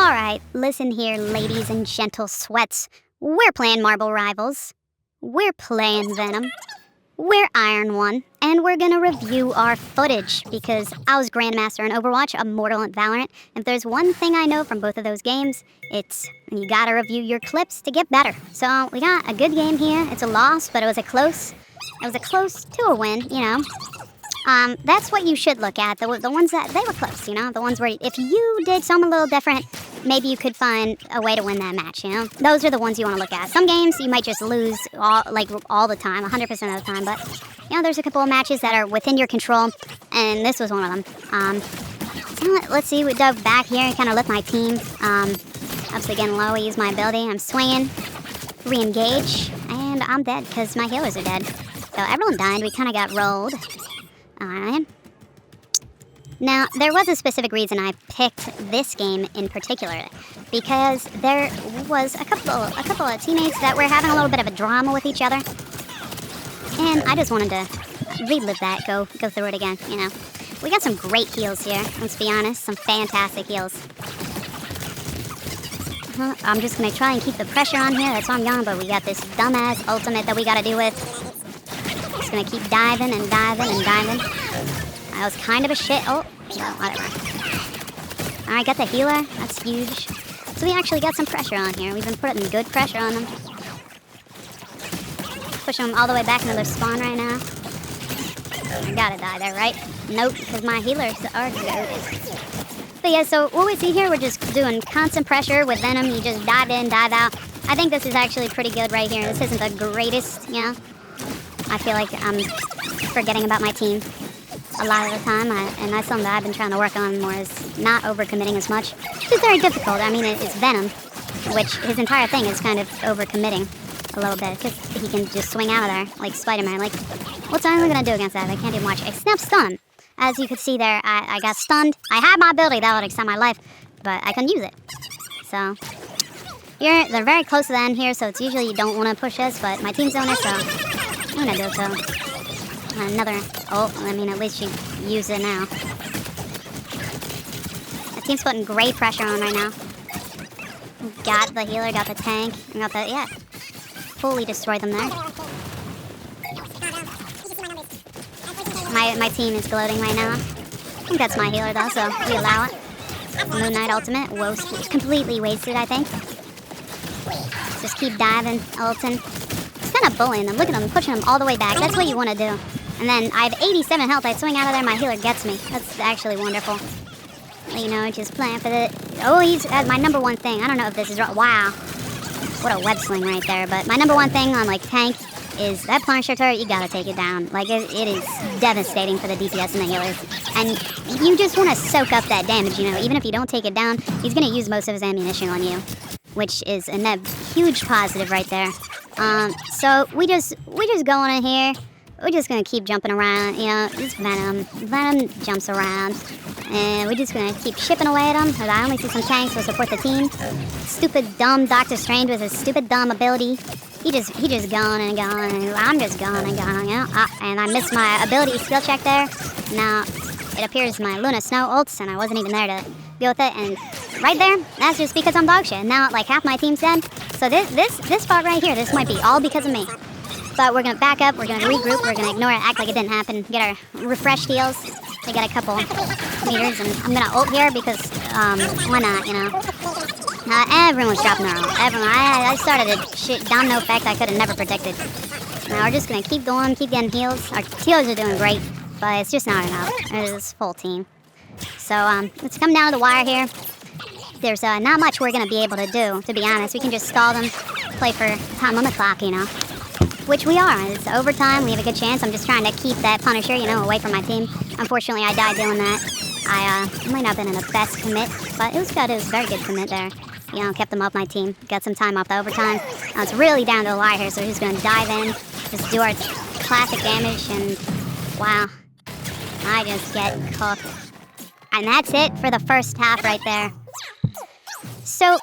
Alright, listen here, ladies and gentle sweats. We're playing Marble Rivals. We're playing Venom. We're Iron One, and we're gonna review our footage, because I was Grandmaster in Overwatch, Immortal in Valorant. If there's one thing I know from both of those games, it's you gotta review your clips to get better. So we got a good game here. It's a loss, but it was a close to a win, you know. That's what you should look at. The ones that, they were close, you know? The ones where if you did something a little different, maybe you could find a way to win that match, you know? Those are the ones you want to look at. Some games, you might just lose all the time, 100% of the time, but, you know, there's a couple of matches that are within your control, and this was one of them. So let's see, we dove back here and kind of lift my team. Obviously getting low, I use my ability, I'm swinging, re-engage, and I'm dead, because my healers are dead. So everyone died, we kind of got rolled. Alright. Now, there was a specific reason I picked this game in particular, because there was a couple of teammates that were having a little bit of a drama with each other, and I just wanted to relive that, go through it again, you know. We got some great heals here, let's be honest, some fantastic heals. I'm just gonna try and keep the pressure on here, that's why I'm young, but we got this dumbass ultimate that we gotta deal with. Just gonna keep diving and diving and diving. That was kind of a shit. Oh, no, whatever. Alright, got the healer. That's huge. So we actually got some pressure on here. We've been putting good pressure on them. Pushing them all the way back into their spawn right now. I gotta die there, right? Nope, because my healers are good. But yeah, so what we see here, we're just doing constant pressure with Venom. You just dive in, dive out. I think this is actually pretty good right here. This isn't the greatest, you know? I feel like I'm forgetting about my team a lot of the time, and that's something that I've been trying to work on more, is not overcommitting as much. It's very difficult. I mean, it's Venom, which his entire thing is kind of overcommitting a little bit, because he can just swing out of there like Spider-Man. Like, what's I only gonna do against that? I can't even watch. I snap stun. As you can see there, I got stunned. I had my ability that would extend my life, but I couldn't use it. So they're very close to the end here, so it's usually you don't want to push this, but my team's doing it, so I'm gonna do it. So another. Oh, I mean, at least you use it now. The team's putting great pressure on right now. Got the healer, got the tank, got the, yeah. Fully destroyed them there. My team is gloating right now. I think that's my healer though, so we allow it. Moon Knight ultimate, completely wasted, I think. Just keep diving, ulting. Just kind of bullying them. Look at them, pushing them all the way back. That's what you want to do. And then I have 87 health. I swing out of there, my healer gets me. That's actually wonderful. You know, just playing for the... Oh, he's my number one thing. I don't know if this is right. Wow. What a web sling right there. But my number one thing on, like, tank is that Punisher turret, you gotta take it down. Like, it is devastating for the DPS and the healers. And you just want to soak up that damage, you know. Even if you don't take it down, he's gonna use most of his ammunition on you, which is a huge positive right there. So we just going in here. We're just gonna keep jumping around, you know. It's Venom. Venom jumps around, and we're just gonna keep chipping away at him. I only see some tanks to support the team. Stupid, dumb Doctor Strange with his stupid, dumb ability. He just going and going, and I'm just going and going, you know. And I missed my ability skill check there. Now it appears my Luna Snow ults, and I wasn't even there to deal with it. And right there, that's just because I'm dog shit. Now, like, half my team's dead. So this spot right here, this might be all because of me. But we're gonna back up, we're gonna regroup, we're gonna ignore it, act like it didn't happen, get our refreshed heals. They got a couple meters, and I'm gonna ult here because, why not, you know? Everyone's dropping their ult. Everyone, I started a shit domino effect I could have never predicted. Now we're just gonna keep going, keep getting heals. Our healers are doing great, but it's just not enough. There's this full team. So, let's come down to the wire here. There's not much we're gonna be able to do, to be honest. We can just stall them, play for time on the clock, you know. Which we are. It's overtime. We have a good chance. I'm just trying to keep that Punisher, you know, away from my team. Unfortunately, I died doing that. I might not have been in the best commit, but it was good. It was a very good commit there. You know, kept them off my team. Got some time off the overtime. Now it's really down to the wire here, so we're just going to dive in. Just do our classic damage, and wow. I just get cooked. And that's it for the first half right there. So,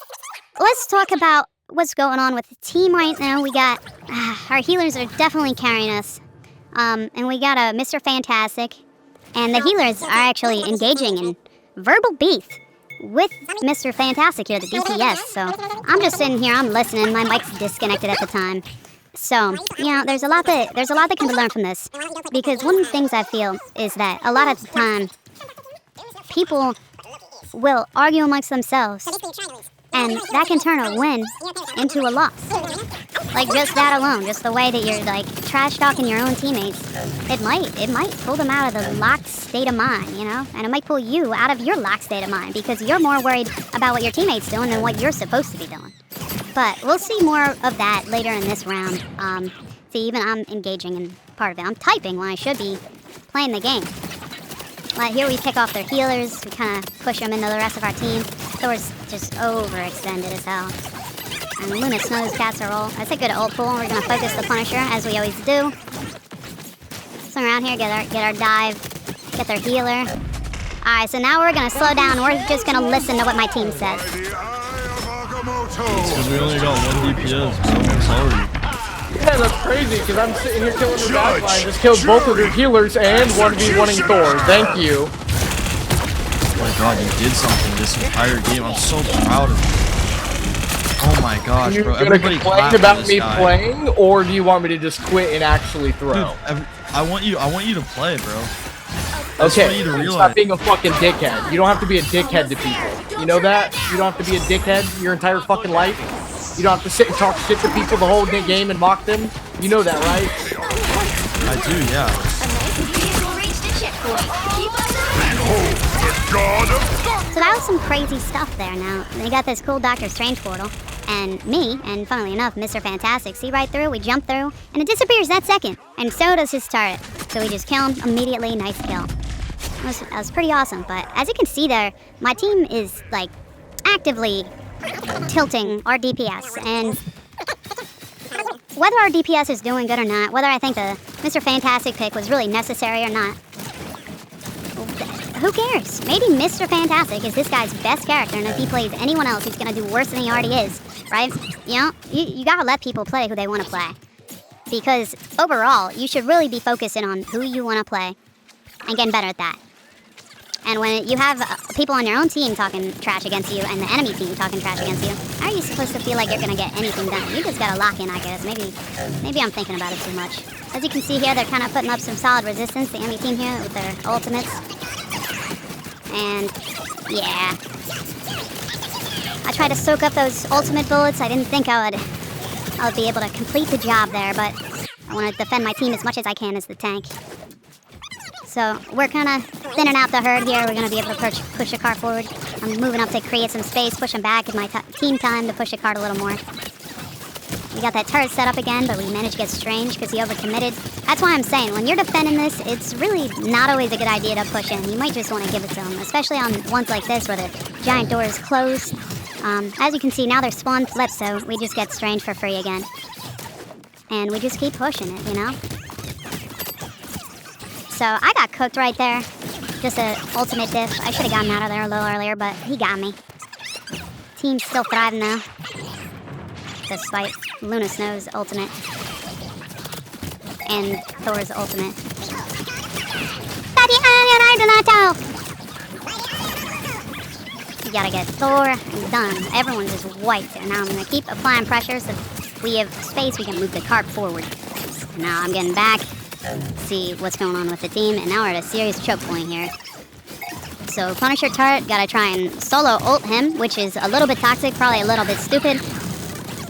let's talk about what's going on with the team right now. We got our healers are definitely carrying us, and we got a Mr. Fantastic, and the healers are actually engaging in verbal beef with Mr. Fantastic here, the DPS. So I'm just sitting here, I'm listening. My mic's disconnected at the time. So, you know, there's a lot that can be learned from this. Because one of the things I feel is that a lot of the time, people will argue amongst themselves, and that can turn a win into a loss. Like, just that alone, just the way that you're, like, trash-talking your own teammates, it might pull them out of the locked state of mind, you know? And it might pull you out of your locked state of mind, because you're more worried about what your teammate's doing than what you're supposed to be doing. But we'll see more of that later in this round. See, even I'm engaging in part of it. I'm typing when I should be playing the game. Like, here we pick off their healers, we kind of push them into the rest of our team. Thor's just overextended as hell. And Luna Snow's casserole. That's a good ult pool. We're gonna focus the Punisher, as we always do. Swing around here, get our dive, get their healer. Alright, so now we're gonna slow down. We're just gonna listen to what my team says. Because we only got 1 DPS, so I'm sorry. Yeah, that's crazy, because I'm sitting here killing the backline. Just killed both of your healers and 1v1ing Thor. Thank you. Oh my god, you did something this entire game. I'm so proud of you. Oh my gosh, bro. Everybody complain about me playing, or do you want me to just quit and actually throw? Dude, I want you to play, bro. Okay, stop being a fucking dickhead. You don't have to be a dickhead to people. You know that? You don't have to be a dickhead your entire fucking life. You don't have to sit and talk shit to people the whole game and mock them. You know that, right? I do, yeah. So that was some crazy stuff there. Now, they got this cool Doctor Strange portal, and me, and funnily enough, Mr. Fantastic, see right through, we jump through, and it disappears that second, and so does his turret. So we just kill him immediately, nice kill. That was pretty awesome, but as you can see there, my team is, like, actively tilting our DPS, and whether our DPS is doing good or not, whether I think the Mr. Fantastic pick was really necessary or not, who cares? Maybe Mr. Fantastic is this guy's best character, and if he plays anyone else, he's gonna do worse than he already is, right? You know, you gotta let people play who they want to play. Because overall, you should really be focusing on who you want to play and getting better at that. And when you have people on your own team talking trash against you and the enemy team talking trash against you, how are you supposed to feel like you're gonna get anything done? You just gotta lock in, I guess. Maybe I'm thinking about it too much. As you can see here, they're kind of putting up some solid resistance, the enemy team here, with their ultimates. And, yeah. I tried to soak up those ultimate bullets. I didn't think I would be able to complete the job there, but I want to defend my team as much as I can as the tank. So we're kind of thinning out the herd here. We're going to be able to push the car forward. I'm moving up to create some space, pushing back at my team time to push the cart a little more. We got that turret set up again, but we managed to get Strange because he overcommitted. That's why I'm saying, when you're defending this, it's really not always a good idea to push in. You might just want to give it to him, especially on ones like this where the giant door is closed. As you can see, now they're spawn flipped, so we just get Strange for free again. And we just keep pushing it, you know? So I got cooked right there. Just an ultimate diff. I should have gotten out of there a little earlier, but he got me. Team's still thriving though, despite Luna Snow's ultimate and Thor's ultimate. You gotta get Thor and done. Everyone's just wiped. And now I'm gonna keep applying pressure so if we have space, we can move the cart forward. Now I'm getting back, see what's going on with the team, and now we're at a serious choke point here. So Punisher turret, gotta try and solo ult him, which is a little bit toxic, probably a little bit stupid,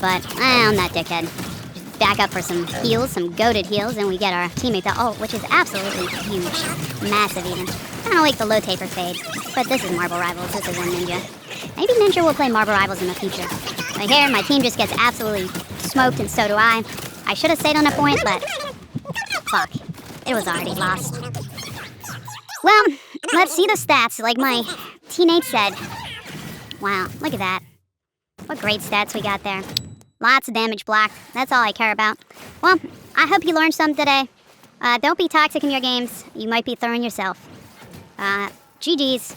but I'm not dickhead. Just back up for some heals, some goated heals, and we get our teammate the ult, which is absolutely huge, massive even. Kind of like the low taper fade, but this is Marble Rivals, this isn't Ninja. Maybe Ninja will play Marble Rivals in the future. But here, my team just gets absolutely smoked, and so do I. I should have stayed on a point, but fuck, it was already lost. Well, let's see the stats, like my teammate said. Wow, look at that. What great stats we got there. Lots of damage blocked, that's all I care about. Well, I hope you learned something today. Don't be toxic in your games, you might be throwing yourself. GG's.